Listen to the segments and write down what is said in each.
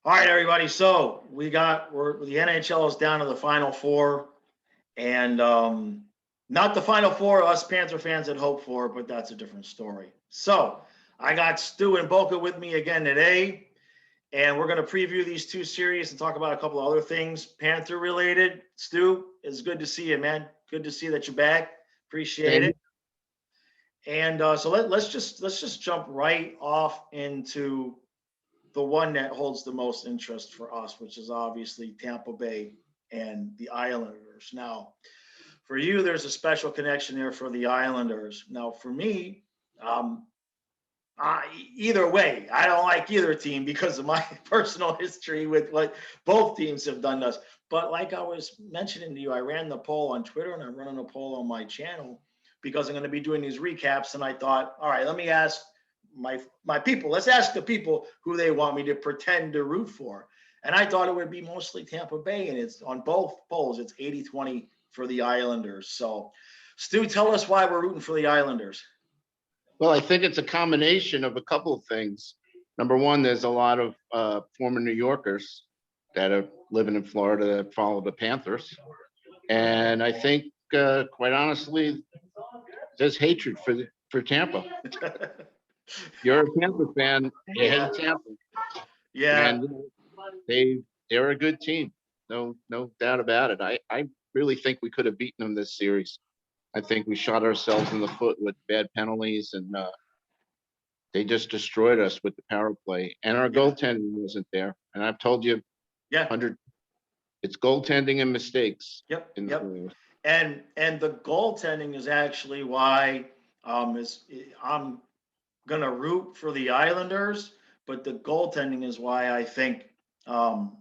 All right, everybody. So the NHL is down to the Final Four, and not the Final Four us Panther fans had hoped for, but that's a different story. So I got Stu and Boca with me again today, and we're going to preview these two series and talk about a couple of other things Panther related. Stu, it's good to see you, man. Good to see that you're back. Appreciate it. And so let's just jump right off into the one that holds the most interest for us, which is obviously Tampa Bay and the Islanders. Now, for you, there's a special connection there for the Islanders. Now, for me, either way, I don't like either team because of my personal history with what both teams have done to us. But like I was mentioning to you, I ran the poll on Twitter and I'm running a poll on my channel because I'm going to be doing these recaps. And I thought, all right, let me ask my people. Let's ask the people who they want me to pretend to root for. And I thought it would be mostly Tampa Bay, and it's on both polls. It's 80-20 for the Islanders. So, Stu, tell us why we're rooting for the Islanders. Well, I think it's a combination of a couple of things. Number one, there's a lot of former New Yorkers that are living in Florida that follow the Panthers. And I think, quite honestly, there's hatred for Tampa. You're a Panther fan, you hate Tampa. Yeah. And they're a good team. No doubt about it. I really think we could have beaten them this series. I think we shot ourselves in the foot with bad penalties, and they just destroyed us with the power play. And our goaltending wasn't there. And I've told you, it's goaltending and mistakes. Yep. And the goaltending is actually why I'm gonna root for the Islanders, but the goaltending is why I think Tampa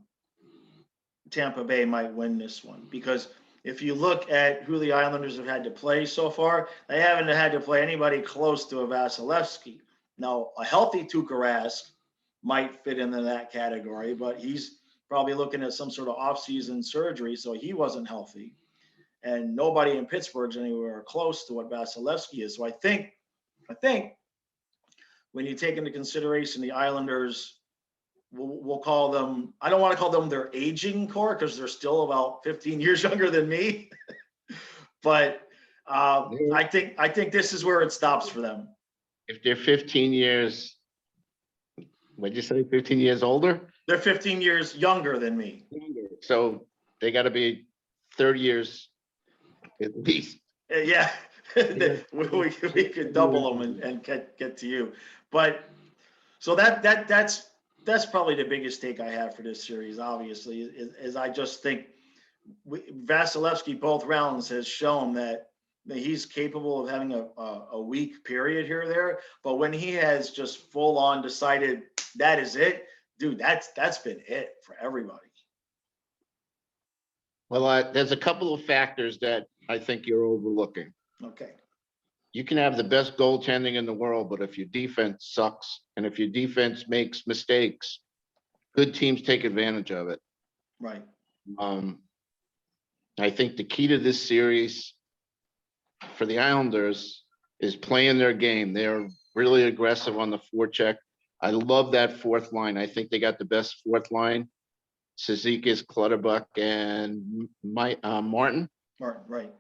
Bay might win this one. Because if you look at who the Islanders have had to play so far, they haven't had to play anybody close to a Vasilevsky. Now, a healthy Tuukka Rask might fit into that category, but he's probably looking at some sort of off-season surgery, so he wasn't healthy. And nobody in Pittsburgh's anywhere close to what Vasilevsky is. So I think when you take into consideration the Islanders, we'll call them, I don't want to call them their aging core because they're still about 15 years younger than me. But I think this is where it stops for them. If they're 15 years, what'd you say, 15 years older? They're 15 years younger than me. So they got to be 30 years at least. Yeah. we could double them and get to you. But so that's probably the biggest take I have for this series, obviously, is I just think Vasilevsky both rounds has shown that he's capable of having a weak period here or there. But when he has just full on decided that is it, dude, that's been it for everybody. Well, there's a couple of factors that I think you're overlooking. Okay. You can have the best goaltending in the world, but if your defense sucks and if your defense makes mistakes, good teams take advantage of it. Right. I think the key to this series for the Islanders is playing their game. They're really aggressive on the forecheck. I love that fourth line. I think they got the best fourth line. Cizikas, Clutterbuck, and Martin. Martin, right.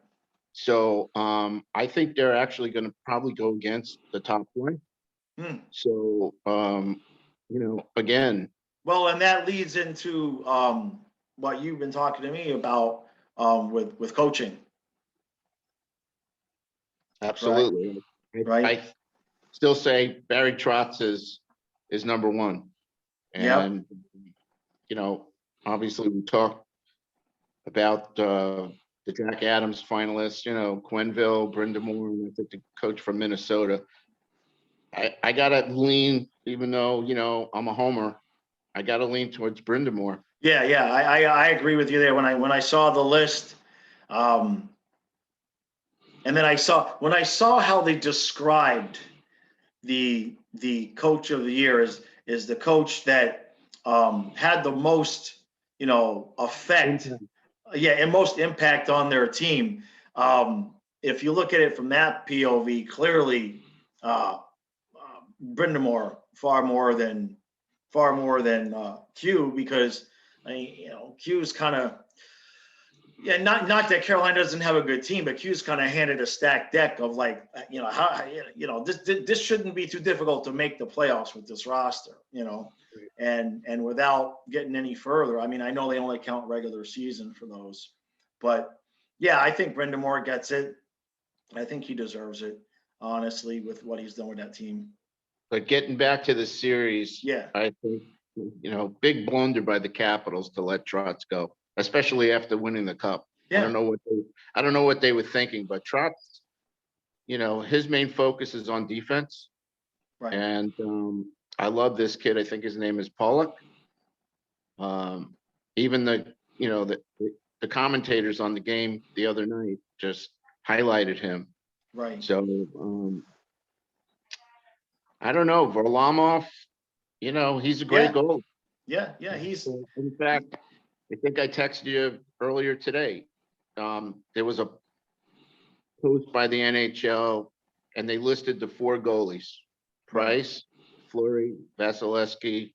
So I think they're actually going to probably go against the top line. So, again. Well, and that leads into what you've been talking to me about with coaching. Absolutely. Right. I still say Barry Trotz is number one. And, obviously we talked about the Jack Adams finalists, Quenneville, Brind'Amour, and I think the coach from Minnesota. I got to lean, even though, I'm a homer, I got to lean towards Brind'Amour. Yeah. I agree with you there. When I saw the list, and then when I saw how they described the coach of the year is the coach that had the most, effect. And most impact on their team. If you look at it from that POV, clearly Brind'Amour far more than far more than Q, because Q's kind of, yeah, not that Carolina doesn't have a good team, but Q's kind of handed a stacked deck of like, this shouldn't be too difficult to make the playoffs with this roster, and without getting any further. I mean, I know they only count regular season for those, but yeah, I think Brendan Moore gets it. I think he deserves it, honestly, with what he's done with that team. But getting back to the series, Yeah. I think, big blunder by the Capitals to let Trotz go, especially after winning the cup. Yeah. I don't know what they were thinking, but Trotz, his main focus is on defense. Right. And I love this kid. I think his name is Pollock. Even the commentators on the game the other night just highlighted him. Right. So I don't know. Varlamov, he's a great goalie. Yeah, he's. In fact, I think I texted you earlier today. There was a post by the NHL, and they listed the 4 goalies: Price, Fleury, Vasilevsky,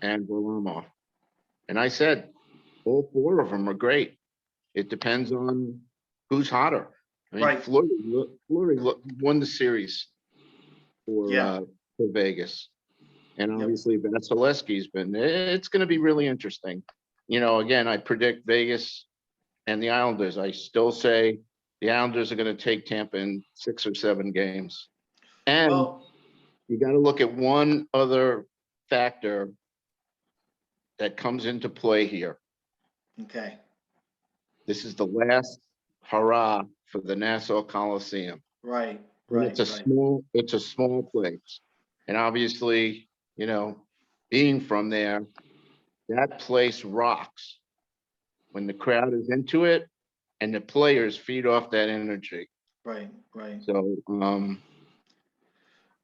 and Varlamov. And I said, all 4 of them are great. It depends on who's hotter. I mean, Fleury won the series for Vegas. And obviously Vasilevsky's it's going to be really interesting. Again, I predict Vegas and the Islanders. I still say the Islanders are going to take Tampa in 6 or 7 games. And you got to look at one other factor that comes into play here. Okay. This is the last hurrah for the Nassau Coliseum. Right. It's a small place. And obviously, being from there, that place rocks when the crowd is into it and the players feed off that energy. Right. So,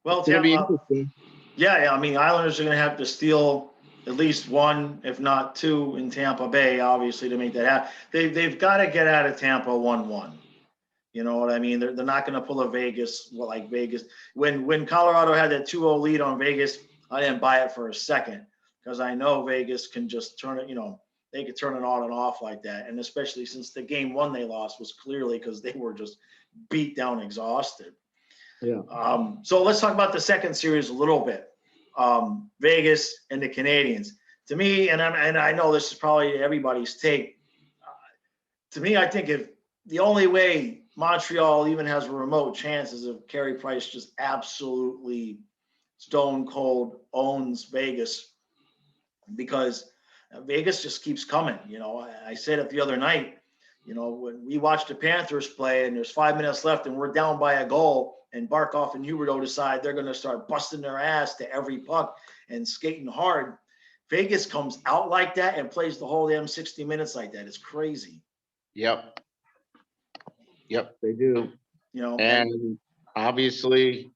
well, it's going to be interesting. Yeah. I mean, Islanders are going to have to steal at least 1, if not 2, in Tampa Bay, obviously, to make that happen. They've got to get out of Tampa 1-1. You know what I mean? They're not going to pull a Vegas, like Vegas. When Colorado had that 2-0 lead on Vegas, I didn't buy it for a second, because I know Vegas can just turn it, they could turn it on and off like that. And especially since the game 1 they lost was clearly because they were just beat down, exhausted. Yeah. So let's talk about the second series a little bit. Vegas and the Canadiens. To me, and I know this is probably everybody's take. To me, I think if the only way Montreal even has a remote chance is if Carey Price just absolutely stone cold owns Vegas, because Vegas just keeps coming. I said it the other night, when we watched the Panthers play and there's 5 minutes left and we're down by a goal, and Barkov and Huberdeau decide they're going to start busting their ass to every puck and skating hard. Vegas comes out like that and plays the whole damn 60 minutes like that. It's crazy. Yep, they do. And obviously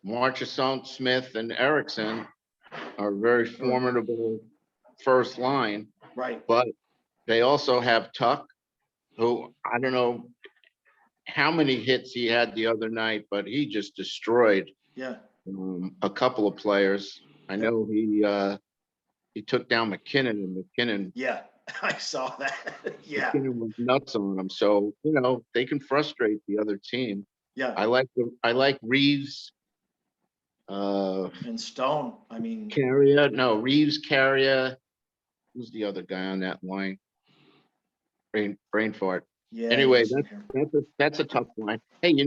Marchessault, Smith, and Erickson are very formidable first line. Right. But they also have Tuck, who I don't know how many hits he had the other night, but he just destroyed a couple of players. I know he took down McKinnon, and McKinnon. Yeah, I saw that. Yeah. McKinnon was nuts on him. So, they can frustrate the other team. Yeah. I like Reeves. And Stone. I mean, Carrier. No, Reeves, Carrier. Who's the other guy on that line? Brain fart. Yeah. Anyway, that's a tough line. Hey, in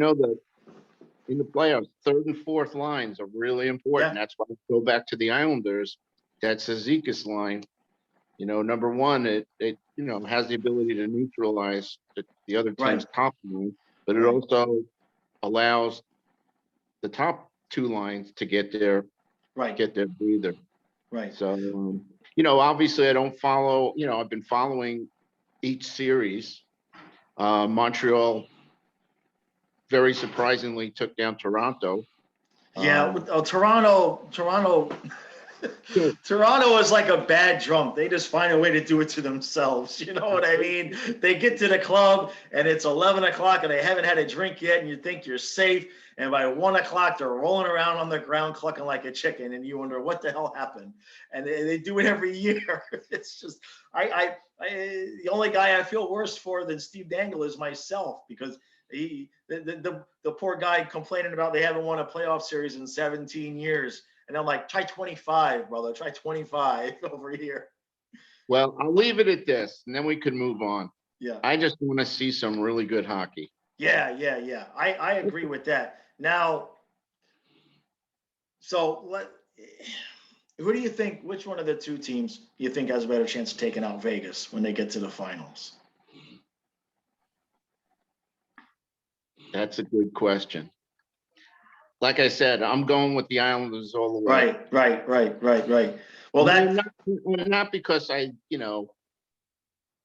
the playoffs, 3rd and 4th lines are really important. Yeah. That's why I go back to the Islanders. That's Zizekas line. Number 1, it has the ability to neutralize the other team's top line, but it also allows the top 2 lines to get their breather. Right. So obviously I don't follow. I've been following each series. Montreal very surprisingly took down Toronto. Yeah, Toronto. Toronto is like a bad drunk. They just find a way to do it to themselves. You know what I mean? They get to the club and it's 11 o'clock and they haven't had a drink yet, and you think you're safe. And by 1 o'clock, they're rolling around on the ground clucking like a chicken, and you wonder what the hell happened. And they do it every year. It's just, the only guy I feel worse for than Steve Dangle is myself, because the poor guy complaining about they haven't won a playoff series in 17 years. And I'm like, try 25, brother. Try 25 over here. Well, I'll leave it at this, and then we can move on. Yeah. I just want to see some really good hockey. Yeah. I agree with that. Now, so who do you think, which one of the two teams you think has a better chance of taking out Vegas when they get to the finals? That's a good question. Like I said, I'm going with the Islanders all the way. Right. Well, not because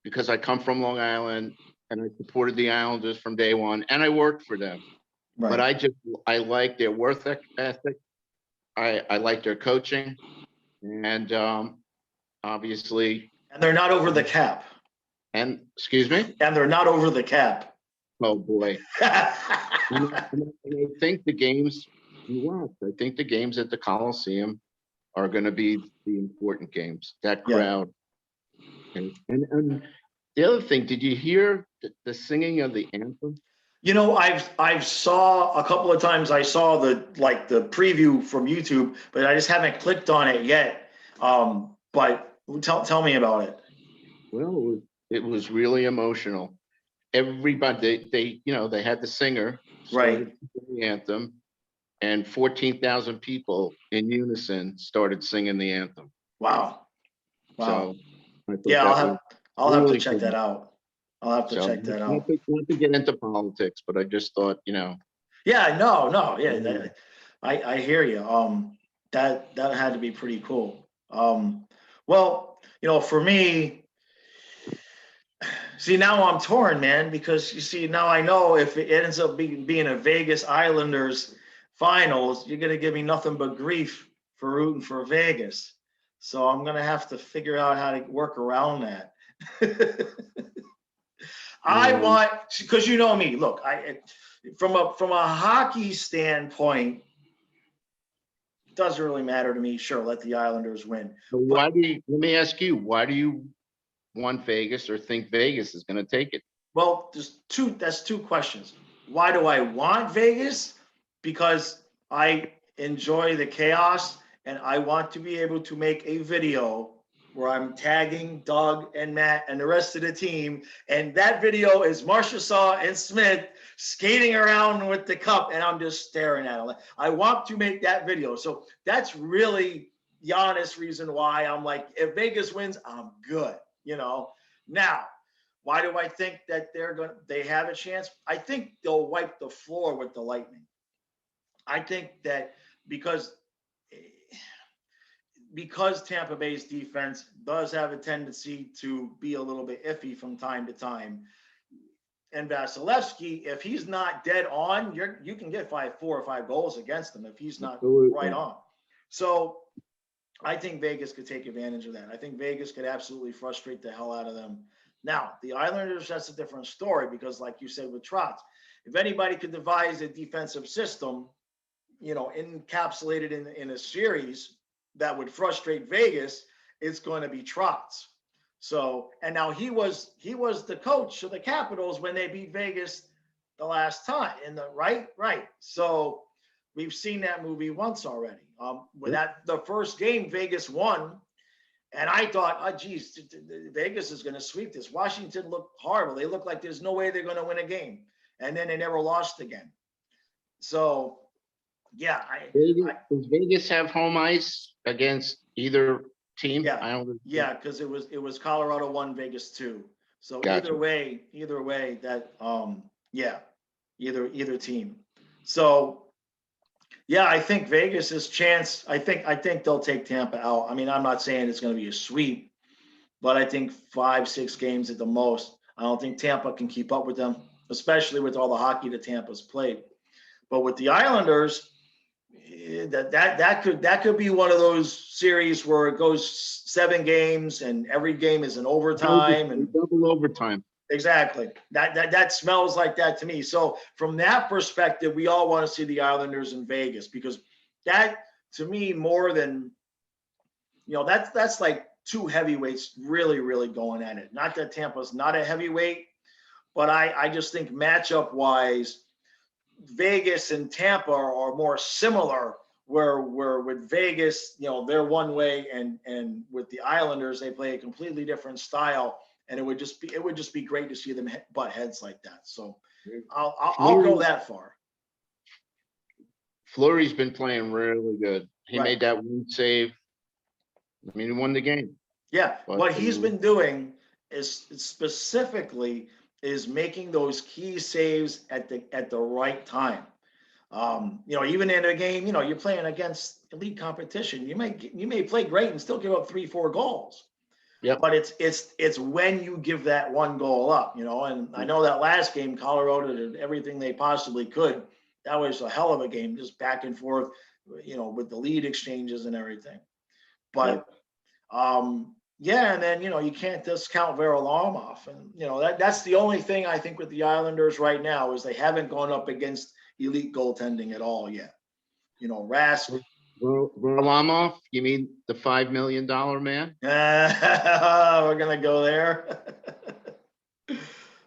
because I come from Long Island and I supported the Islanders from day one and I worked for them. right. But I like their work ethic. I like their coaching, and obviously. And they're not over the cap. And excuse me. And they're not over the cap. Oh boy. And I think the games you watch. I think the games at the Coliseum are going to be the important games. That crowd. Yeah. And the other thing, did you hear the singing of the anthem? You know, I've saw a couple of times. I saw the preview from YouTube, but I just haven't clicked on it yet. But tell me about it. Well, it was really emotional. Everybody, they had the singer, right, the anthem, and 14,000 people in unison started singing the anthem. Wow. So, yeah, I'll have to check that out. I'll have to check that out. Not to get into politics, but I just thought, Yeah, no, yeah, I hear you. That had to be pretty cool. Well, for me, see, now I'm torn, man, because you see, now I know if it ends up being a Vegas Islanders finals, you're gonna give me nothing but grief for rooting for Vegas. So I'm gonna have to figure out how to work around that. I want, because you know me. Look, from a hockey standpoint, it doesn't really matter to me. Sure, let the Islanders win. So let me ask you, why do you want Vegas or think Vegas is going to take it? Well, that's two questions. Why do I want Vegas? Because I enjoy the chaos and I want to be able to make a video where I'm tagging Doug and Matt and the rest of the team. And that video is Marchessault and Smith skating around with the cup, and I'm just staring at them. I want to make that video. So that's really the honest reason why I'm like, if Vegas wins, I'm good. Now, why do I think that they have a chance? I think they'll wipe the floor with the Lightning. I think that because Tampa Bay's defense does have a tendency to be a little bit iffy from time to time. And Vasilevsky, if he's not dead on, you can get 4 or 5 goals against him if he's not right on. So I think Vegas could take advantage of that. I think Vegas could absolutely frustrate the hell out of them. Now, the Islanders, that's a different story because, like you said with Trotz, if anybody could devise a defensive system, encapsulated in a series that would frustrate Vegas, it's going to be Trotz. So, and now he was the coach of the Capitals when they beat Vegas the last time right. So we've seen that movie once already. When the first game Vegas won, and I thought, oh geez, Vegas is going to sweep this. Washington looked horrible. They look like there's no way they're going to win a game, and then they never lost again. So, yeah. Does Vegas have home ice against either team? Yeah, because it was Colorado 1, Vegas 2. So gotcha. either way, that either team. So yeah, I think Vegas's chance. I think they'll take Tampa out. I mean, I'm not saying it's going to be a sweep, but I think 5-6 games at the most. I don't think Tampa can keep up with them, especially with all the hockey that Tampa's played. But with the Islanders, that could be one of those series where it goes 7 games and every game is an overtime and double overtime. exactly. That smells like that to me. So from that perspective, we all want to see the Islanders in Vegas because that to me more than that's like two heavyweights really, really going at it. Not that Tampa's not a heavyweight, but I just think matchup wise, Vegas and Tampa are more similar. Where with Vegas, they're one way, and with the Islanders, they play a completely different style, and it would just be great to see them butt heads like that. So I'll go that far. Fleury's been playing really good. He made that one save. I mean, he won the game. Yeah, what he's been doing is specifically is making those key saves at the right time. Even in a game, you're playing against elite competition. You may play great and still give up 3-4 goals. Yeah. But it's when you give that one goal up, and I know that last game, Colorado did everything they possibly could. That was a hell of a game, just back and forth, with the lead exchanges and everything. But and then you can't discount Varlamov, and that's the only thing I think with the Islanders right now is they haven't gone up against elite goaltending at all yet. Rask. Varlamov, you mean the $5 million man? We're gonna go there.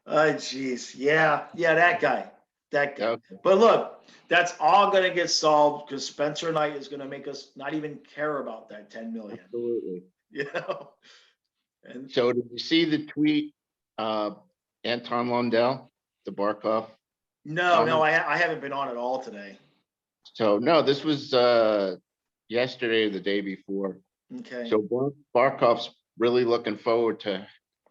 Oh, geez, yeah, that guy. Okay. But look, that's all gonna get solved because Spencer Knight is gonna make us not even care about that $10 million. Absolutely. And so, did you see the tweet, Anton Lundell, the Barkov? No, I haven't been on it all today. So no, this was yesterday or the day before. Okay. So Barkov's really looking forward to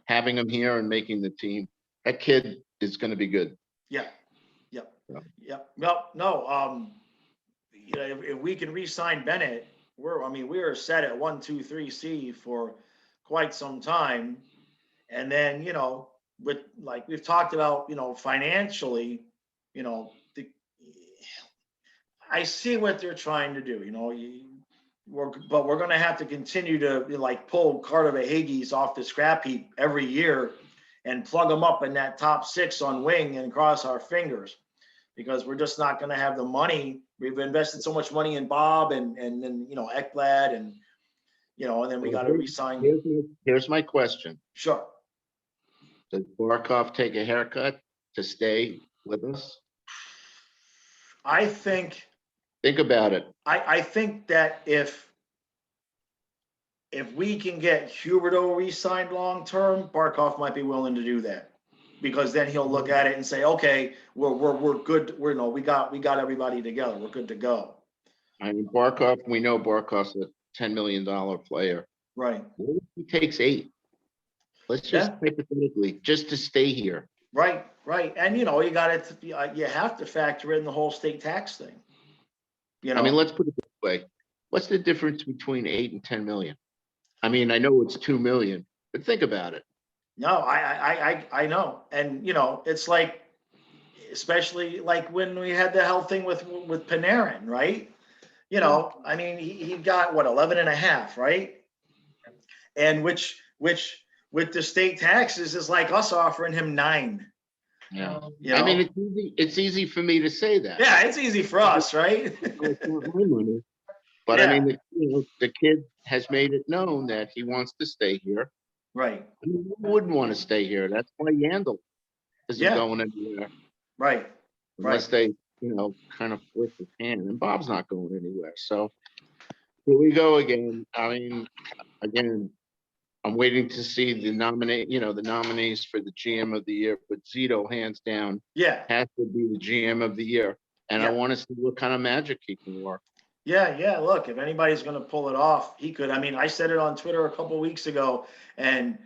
having him here and making the team. That kid is going to be good. Yeah. Well, no. If we can re-sign Bennett, we're set at 1, 2, 3C for quite some time, and then with like we've talked about, financially. I see what they're trying to do. But we're going to have to continue to pull Carter Verhaeghes off the scrap heap every year and plug them up in that top 6 on wing and cross our fingers because we're just not going to have the money. We've invested so much money in Bob and then Ekblad and then we got to re-sign. Here's my question. Sure. Does Barkov take a haircut to stay with us? I think. Think about it. I think that if we can get Huberdeau re-signed long term, Barkov might be willing to do that because then he'll look at it and say, okay, we're good. We got everybody together. We're good to go. I mean, Barkov. We know Barkov's a $10 million player. Right. What if he takes 8? Let's just hypothetically just to stay here. Right. And you have to factor in the whole state tax thing. I mean, let's put it this way. What's the difference between 8 and 10 million? I mean, I know it's 2 million, but think about it. No, I know. And it's like, especially like when we had the whole thing with Panarin, right? I mean, he got 11.5, right? And which with the state taxes is like us offering him 9. Yeah. I mean, it's easy for me to say that. Yeah, it's easy for us, right? But I mean, the kid has made it known that he wants to stay here. Right. I mean, who wouldn't want to stay here? That's why Yandel isn't going anywhere. Right. Unless they, kind of flip his hand. And Bob's not going anywhere. So here we go again. I mean, I'm waiting to see the nominees for the GM of the year, but Zito, hands down, has to be the GM of the year. And I want to see what kind of magic he can work. Yeah. Look, if anybody's going to pull it off, he could. I mean, I said it on Twitter a couple of weeks ago, and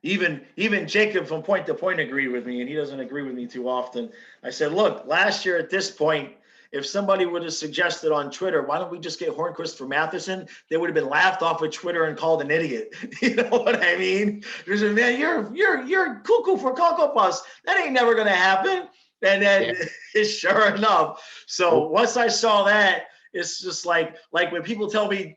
even Jacob from Point to Point agreed with me, and he doesn't agree with me too often. I said, look, last year at this point, if somebody would have suggested on Twitter, why don't we just get Hornqvist for Matheson? They would have been laughed off of Twitter and called an idiot. You know what I mean? There's a man, you're cuckoo for Cocoa Puffs. That ain't never gonna happen. And then sure enough, so Nope. once I saw that, it's just like when people tell me,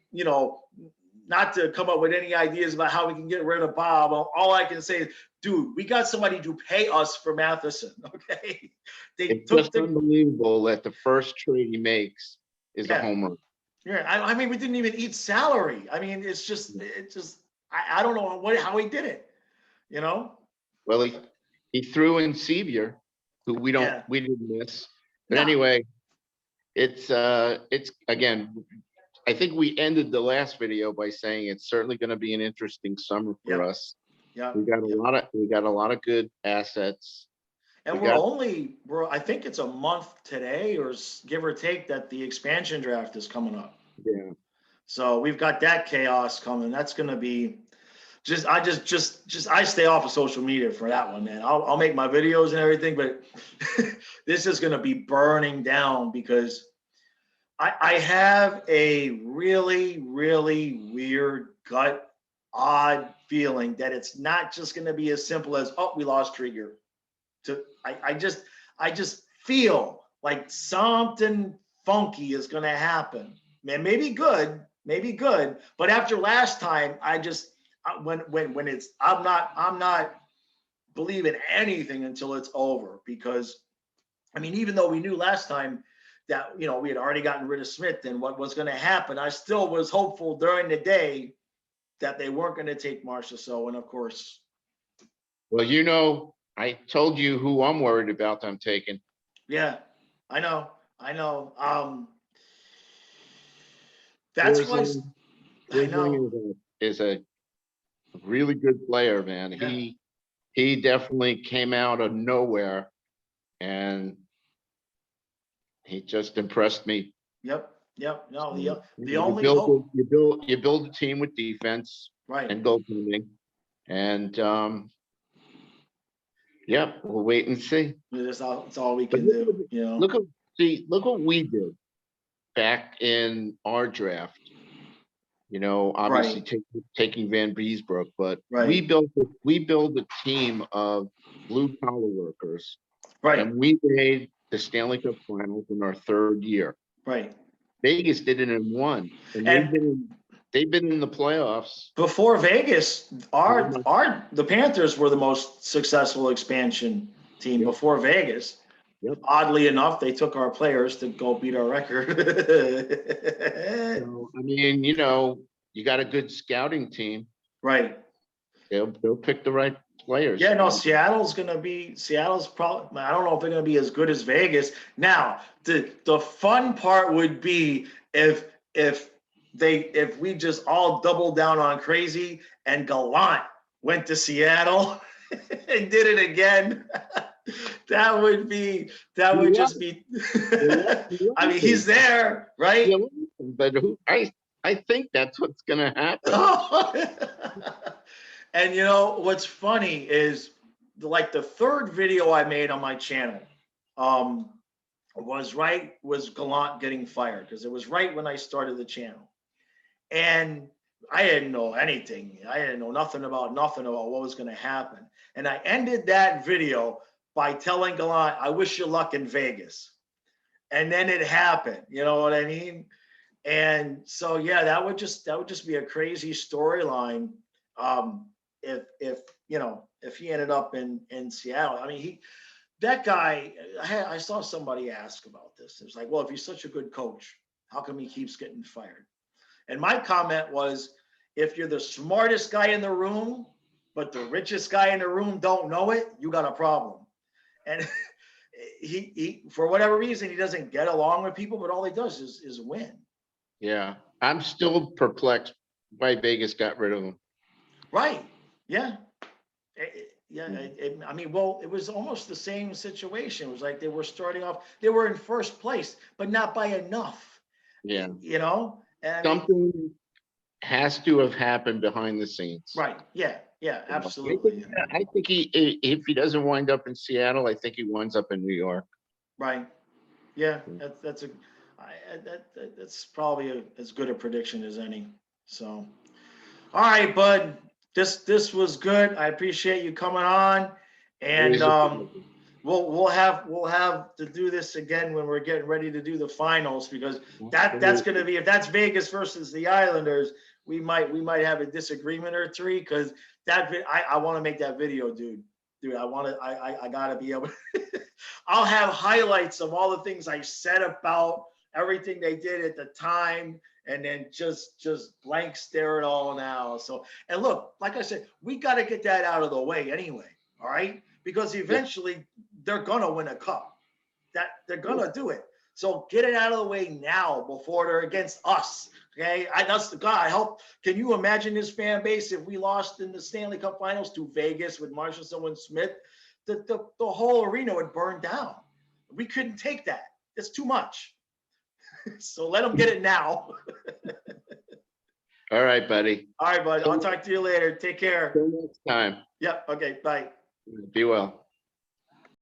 not to come up with any ideas about how we can get rid of Bob, all I can say is, dude, we got somebody to pay us for Matheson. Okay. They It's took just unbelievable that the first trade he makes is a yeah. home run. Yeah. I mean, we didn't even eat salary. I mean, I don't know how he did it, you know? Well, he threw in Sevier, who we Yeah. didn't miss. But No. anyway, it's again, I think we ended the last video by saying it's certainly going to be an interesting summer for Yep. us. Yep. We got a lot of good assets. And We got I think it's a month today, or give or take, that the expansion draft is coming up. yeah. So we've got that chaos coming. That's going to be I stay off of social media for that one, man. I'll make my videos and everything, but this is going to be burning down because I have a really, really weird odd feeling that it's not just going to be as simple as, oh, we lost Krieger. I just feel like something funky is going to happen. Man, maybe good, but after last time, when it's I'm not believing anything until it's over, because I mean, even though we knew last time that we had already gotten rid of Smith and what was going to happen, I still was hopeful during the day that they weren't going to take Marchessault, and of course. Well, I told you who I'm worried about them taking. Yeah, I know. That's why I know. Is a really good player, man. Yeah. He definitely came out of nowhere, and he just impressed me. Yep. No, So, the only hope. you build a team with defense, Right. and goaltending, and yeah, we'll wait and see. It's all we But can do. look what we did back in our draft. Obviously Right. taking Van Beesbrook, but we Right. built a team of blue collar workers, Right. and we made the Stanley Cup Finals in our third year. Right. Vegas did it in one, and And they've been in the playoffs. before Vegas, the Panthers were the most successful expansion team. Yep. Before Vegas. Yep. Oddly enough, they took our players to go beat our record. So, I mean, you got a good scouting team. Right. They'll pick the right players. Yeah, no, Seattle's probably, I don't know if they're going to be as good as Vegas. Now, the fun part would be if we just all doubled down on crazy and Gallant went to Seattle and did it again. That would just be I mean, he's there, right? Yeah, but I think that's what's gonna happen. And what's funny is the third video I made on my channel was Gallant getting fired, because it was right when I started the channel. And I didn't know anything. I didn't know nothing about what was going to happen. And I ended that video by telling Gallant, I wish you luck in Vegas. And then it happened. You know what I mean? And so, yeah, that would just be a crazy storyline. If he ended up in Seattle. I mean, that guy, I saw somebody ask about this. It was like, well, if he's such a good coach, how come he keeps getting fired? And my comment was, if you're the smartest guy in the room, but the richest guy in the room don't know it, you got a problem. And he for whatever reason, he doesn't get along with people, but all he does is win. Yeah, I'm still perplexed why Vegas got rid of him. Right. Yeah. I mean, well, it was almost the same situation. It was like they were starting off, they were in first place, but not by enough. Yeah. And something has to have happened behind the scenes. Right. Yeah. Yeah. Absolutely. I think if he doesn't wind up in Seattle, I think he winds up in New York. Right. Yeah. That's probably as good a prediction as any. So, all right, bud. This was good. I appreciate you coming on, and we'll have to do this again when we're getting ready to do the finals, because that's going to be, if that's Vegas versus the Islanders, we might have a disagreement or three, because I want to make that video, dude. I gotta be able. I'll have highlights of all the things I said about everything they did at the time, and then just blank stare it all now. So, and look, like I said, we got to get that out of the way anyway. All right, because eventually they're gonna win a cup. That they're gonna do it. So get it out of the way now before they're against us. Okay, that's the God. I hope. Can you imagine this fan base if we lost in the Stanley Cup Finals to Vegas with Marshall Someone Smith? The whole arena would burn down. We couldn't take that. It's too much. So let them get it now. All right, buddy. All right, bud. I'll talk to you later. Take care. Till next time. Yep. Okay. Bye. Be well.